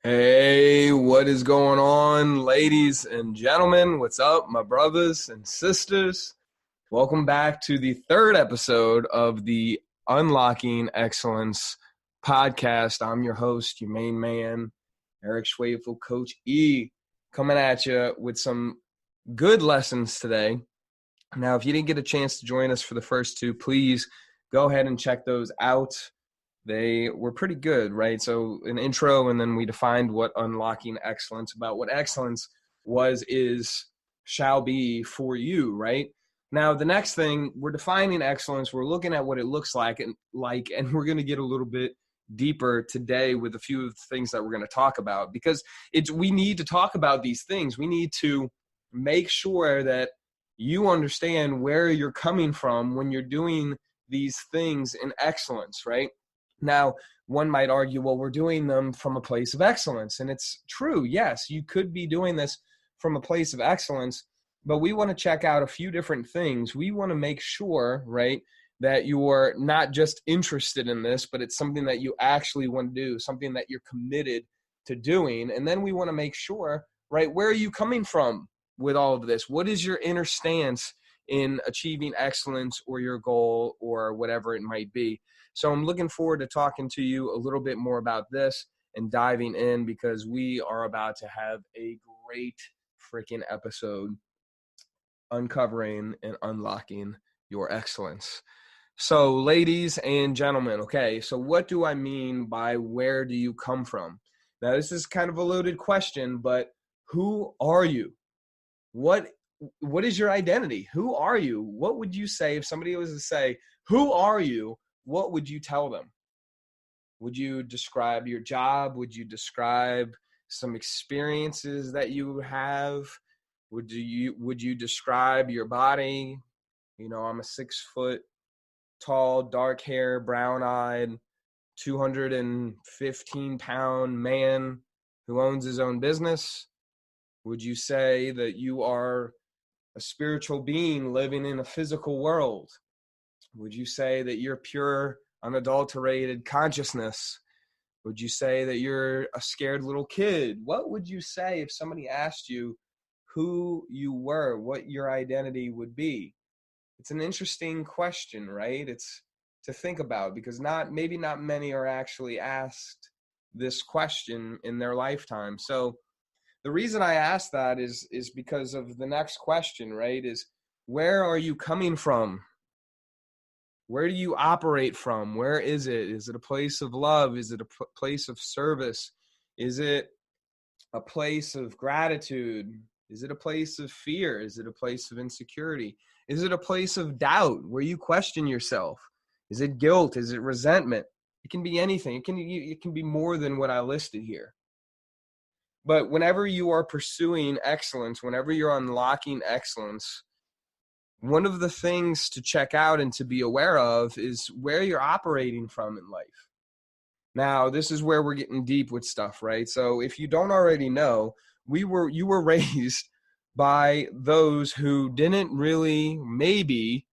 Hey, what is going on, ladies and gentlemen? What's up, my brothers and sisters? Welcome back to the third episode of the Unlocking Excellence podcast. I'm your host, your main man, Eric Schwefel, Coach E, coming at you with some good lessons today. Now, if you didn't get a chance to join us for the first two, please go ahead and check those out. They were pretty good, right? So an intro, and then we defined what unlocking excellence, about what excellence was, is, shall be for you, right? Now, the next thing, we're defining excellence. We're looking at what it looks like, and we're going to get a little bit deeper today with a few of the things that we're going to talk about, because we need to talk about these things. We need to make sure that you understand where you're coming from when you're doing these things in excellence, right? Now, one might argue, well, we're doing them from a place of excellence. And it's true. Yes, you could be doing this from a place of excellence, but we want to check out a few different things. We want to make sure, right, that you're not just interested in this, but it's something that you actually want to do, something that you're committed to doing. And then we want to make sure, right, where are you coming from with all of this? What is your inner stance in achieving excellence or your goal or whatever it might be? So I'm looking forward to talking to you a little bit more about this and diving in, because we are about to have a great freaking episode uncovering and unlocking your excellence. So ladies and gentlemen, okay, so what do I mean by where do you come from? Now, this is kind of a loaded question, but who are you? What is your identity? Who are you? What would you say if somebody was to say, who are you? What would you tell them? Would you describe your job? Would you describe some experiences that you have? Would you describe your body? You know, I'm a 6 foot tall, dark hair, brown eyed, 215-pound man who owns his own business. Would you say that you are a spiritual being living in a physical world? Would you say that you're pure, unadulterated consciousness? Would you say that you're a scared little kid? What would you say if somebody asked you who you were, what your identity would be? It's an interesting question, right? It's to think about, because maybe not many are actually asked this question in their lifetime. So the reason I ask that is because of the next question, right? Is, where are you coming from? Where do you operate from? Where is it? Is it a place of love? Is it a place of service? Is it a place of gratitude? Is it a place of fear? Is it a place of insecurity? Is it a place of doubt where you question yourself? Is it guilt? Is it resentment? It can be anything. It can be more than what I listed here. But whenever you are pursuing excellence, whenever you're unlocking excellence, one of the things to check out and to be aware of is where you're operating from in life. Now, this is where we're getting deep with stuff, right? So if you don't already know, you were raised by those who didn't really, maybe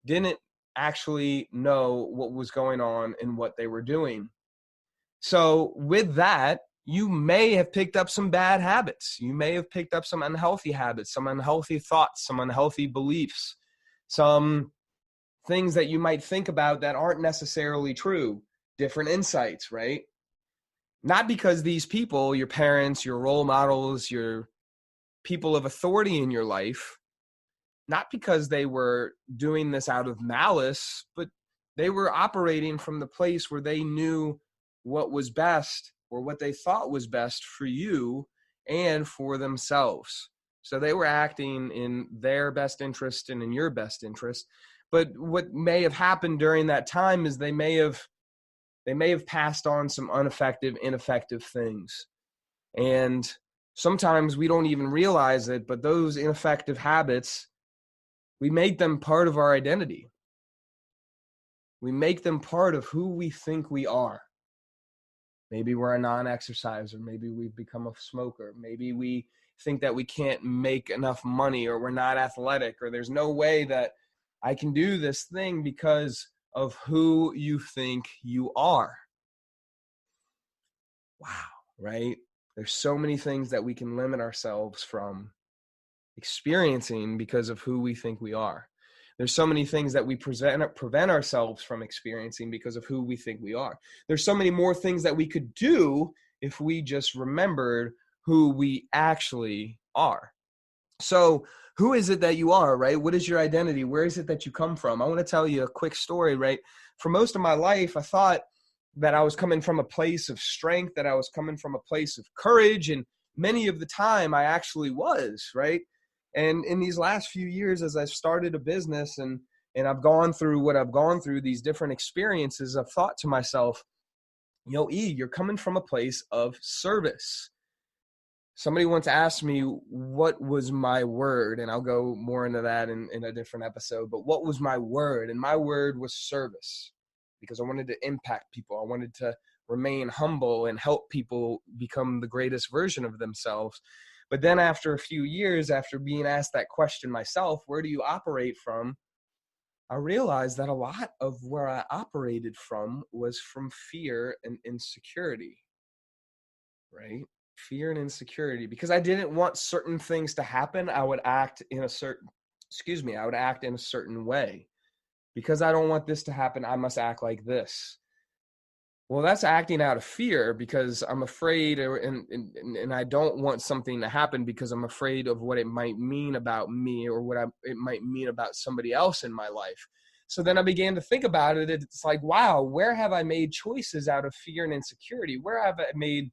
didn't actually know what was going on and what they were doing. So with that, you may have picked up some bad habits. You may have picked up some unhealthy habits, some unhealthy thoughts, some unhealthy beliefs, some things that you might think about that aren't necessarily true, different insights, right? Not because these people, your parents, your role models, your people of authority in your life, not because they were doing this out of malice, but they were operating from the place where they knew what was best, or what they thought was best for you and for themselves. So they were acting in their best interest and in your best interest. But what may have happened during that time is they may have passed on some ineffective things. And sometimes we don't even realize it, but those ineffective habits, we make them part of our identity. We make them part of who we think we are. Maybe we're a non-exerciser. Maybe we've become a smoker. Maybe we think that we can't make enough money, or we're not athletic, or there's no way that I can do this thing because of who you think you are. Wow. right? There's so many things that we can limit ourselves from experiencing because of who we think we are. There's so many things that we prevent ourselves from experiencing because of who we think we are. There's so many more things that we could do if we just remembered who we actually are. So who is it that you are, right? What is your identity? Where is it that you come from? I want to tell you a quick story, right? For most of my life, I thought that I was coming from a place of strength, that I was coming from a place of courage, and many of the time I actually was, right? And in these last few years, as I've started a business and I've gone through what I've gone through, these different experiences, I've thought to myself, you're coming from a place of service. Somebody once asked me what was my word, and I'll go more into that in a different episode, but what was my word? And my word was service, because I wanted to impact people. I wanted to remain humble and help people become the greatest version of themselves. But then after a few years, after being asked that question myself, where do you operate from? I realized that a lot of where I operated from was from fear and insecurity, right? Fear and insecurity, because I didn't want certain things to happen. I would act in a certain way. Because I don't want this to happen, I must act like this. Well, that's acting out of fear, because I'm afraid, and I don't want something to happen because I'm afraid of what it might mean about me, or what it might mean about somebody else in my life. So then I began to think about it. It's like, wow, where have I made choices out of fear and insecurity? Where have I made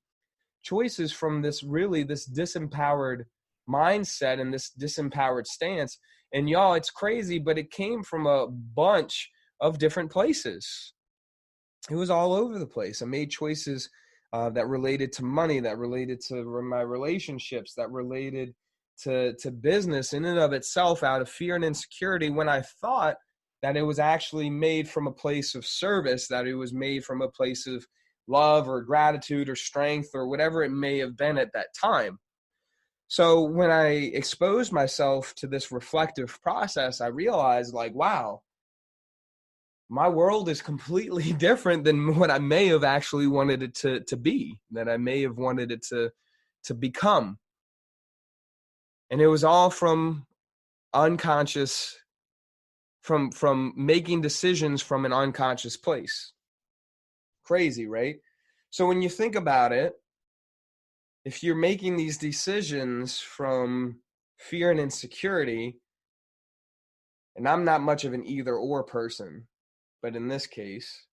choices from this disempowered mindset and this disempowered stance? And y'all, it's crazy, but it came from a bunch of different places. It was all over the place. I made choices that related to money, that related to my relationships, that related to business in and of itself, out of fear and insecurity, when I thought that it was actually made from a place of service, that it was made from a place of love or gratitude or strength or whatever it may have been at that time. So when I exposed myself to this reflective process, I realized, like, wow, my world is completely different than what I may have actually wanted it to be, that I may have wanted it to become. And it was all from unconscious, from making decisions from an unconscious place. Crazy, right? So when you think about it, if you're making these decisions from fear and insecurity, and I'm not much of an either or person, but in this case,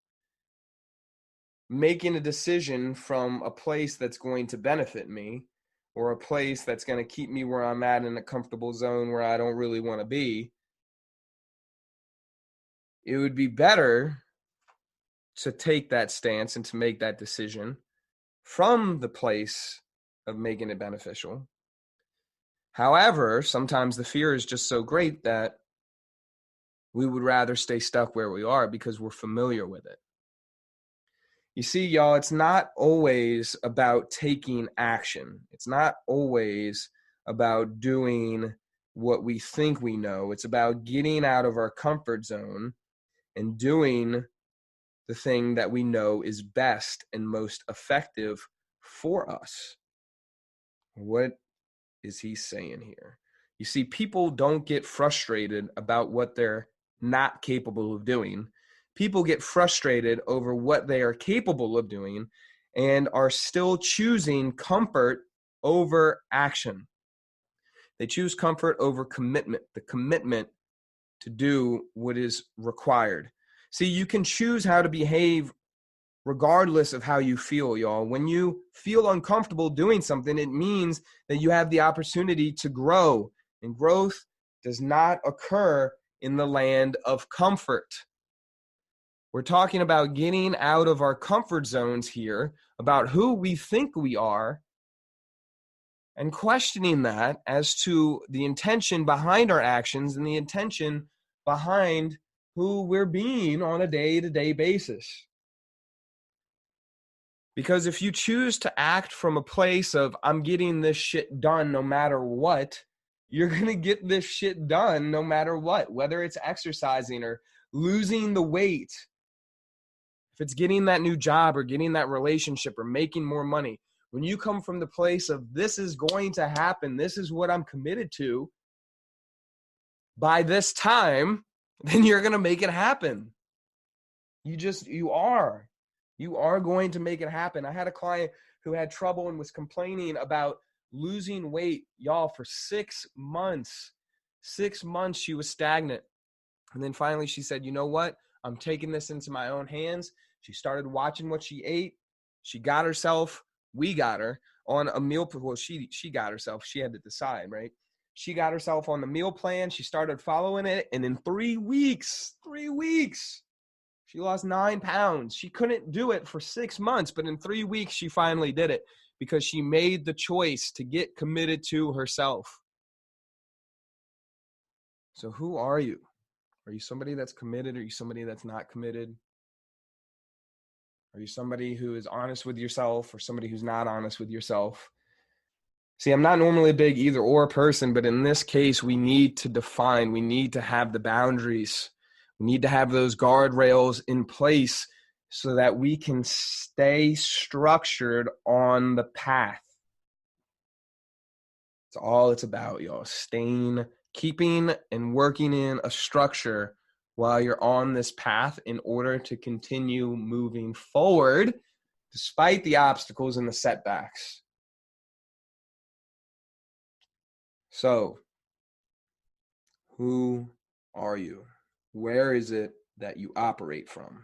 making a decision from a place that's going to benefit me, or a place that's going to keep me where I'm at in a comfortable zone where I don't really want to be, it would be better to take that stance and to make that decision from the place of making it beneficial. However, sometimes the fear is just so great that we would rather stay stuck where we are because we're familiar with it. You see, y'all, it's not always about taking action. It's not always about doing what we think we know. It's about getting out of our comfort zone and doing the thing that we know is best and most effective for us. What is he saying here? You see, people don't get frustrated about what they're not capable of doing. People get frustrated over what they are capable of doing and are still choosing comfort over action. They choose comfort over commitment, the commitment to do what is required. See, you can choose how to behave regardless of how you feel, y'all. When you feel uncomfortable doing something, it means that you have the opportunity to grow. And growth does not occur in the land of comfort. We're talking about getting out of our comfort zones here, about who we think we are, and questioning that as to the intention behind our actions and the intention behind who we're being on a day-to-day basis. Because if you choose to act from a place of, I'm getting this shit done no matter what, you're going to get this shit done no matter what, whether it's exercising or losing the weight, if it's getting that new job or getting that relationship or making more money, when you come from the place of this is going to happen, this is what I'm committed to by this time, then you're going to make it happen. You are going to make it happen. I had a client who had trouble and was complaining about losing weight, y'all, for 6 months. 6 months she was stagnant. And then finally she said, you know what? I'm taking this into my own hands. She started watching what she ate. We got her on a meal. Well, she got herself. She had to decide, right? She got herself on the meal plan. She started following it. And in 3 weeks, she lost 9 pounds. She couldn't do it for 6 months, but in 3 weeks, she finally did it because she made the choice to get committed to herself. So who are you? Are you somebody that's committed? Are you somebody that's not committed? Are you somebody who is honest with yourself or somebody who's not honest with yourself? See, I'm not normally a big either or person, but in this case, we need to define, we need to have the boundaries. We need to have those guardrails in place so that we can stay structured on the path. It's all it's about, y'all. Keeping and working in a structure while you're on this path in order to continue moving forward despite the obstacles and the setbacks. So, who are you? Where is it that you operate from?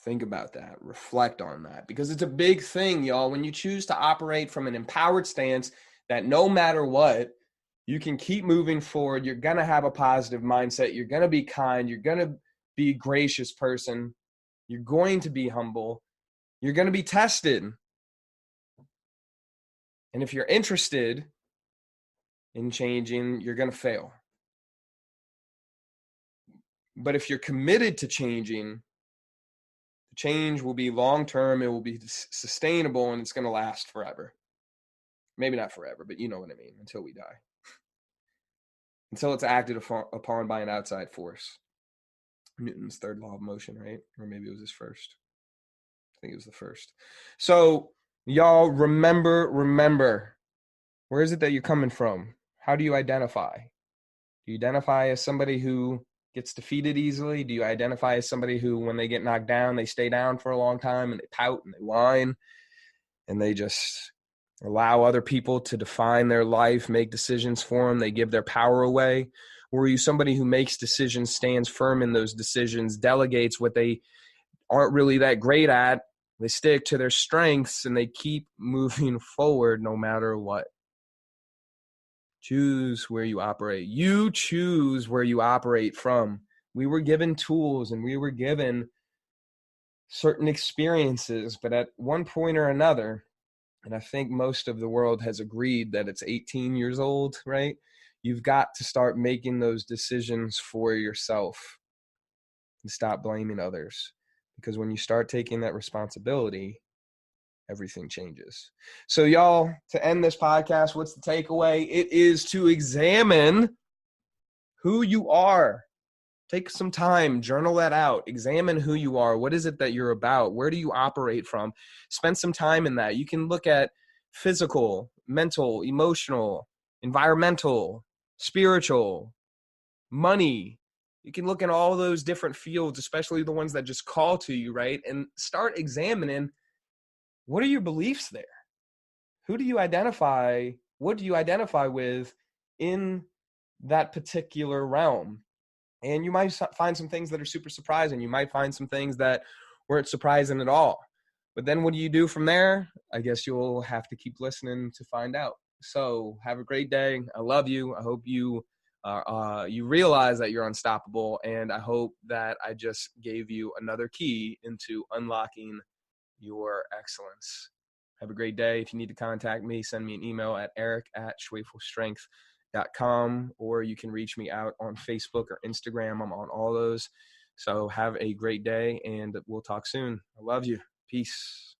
Think about that. Reflect on that. Because it's a big thing, y'all. When you choose to operate from an empowered stance that no matter what, you can keep moving forward. You're going to have a positive mindset. You're going to be kind. You're going to be a gracious person. You're going to be humble. You're going to be tested. And if you're interested in changing, you're going to fail. But if you're committed to changing, the change will be long-term, it will be sustainable, and it's going to last forever. Maybe not forever, but you know what I mean, until we die. Until it's acted upon by an outside force. Newton's third law of motion, right? Or maybe it was his first. I think it was the first. So, y'all, remember, where is it that you're coming from? How do you identify? Do you identify as somebody who gets defeated easily? Do you identify as somebody who, when they get knocked down, they stay down for a long time and they pout and they whine and they just allow other people to define their life, make decisions for them, they give their power away? Or are you somebody who makes decisions, stands firm in those decisions, delegates what they aren't really that great at, they stick to their strengths, and they keep moving forward no matter what? Choose where you operate. You choose where you operate from. We were given tools and we were given certain experiences, but at one point or another, and I think most of the world has agreed that it's 18 years old, right? You've got to start making those decisions for yourself and stop blaming others. Because when you start taking that responsibility, everything changes. So y'all, to end this podcast, what's the takeaway? It is to examine who you are. Take some time, journal that out, examine who you are. What is it that you're about? Where do you operate from? Spend some time in that. You can look at physical, mental, emotional, environmental, spiritual, money. You can look at all those different fields, especially the ones that just call to you, right? And start examining, what are your beliefs there? Who do you identify? What do you identify with in that particular realm? And you might find some things that are super surprising. You might find some things that weren't surprising at all. But then what do you do from there? I guess you'll have to keep listening to find out. So have a great day. I love you. I hope you realize that you're unstoppable. And I hope that I just gave you another key into unlocking your excellence. Have a great day. If you need to contact me, send me an email at eric@schwefelstrength.com, or you can reach me out on Facebook or Instagram. I'm on all those. So have a great day, and we'll talk soon. I love you. Peace.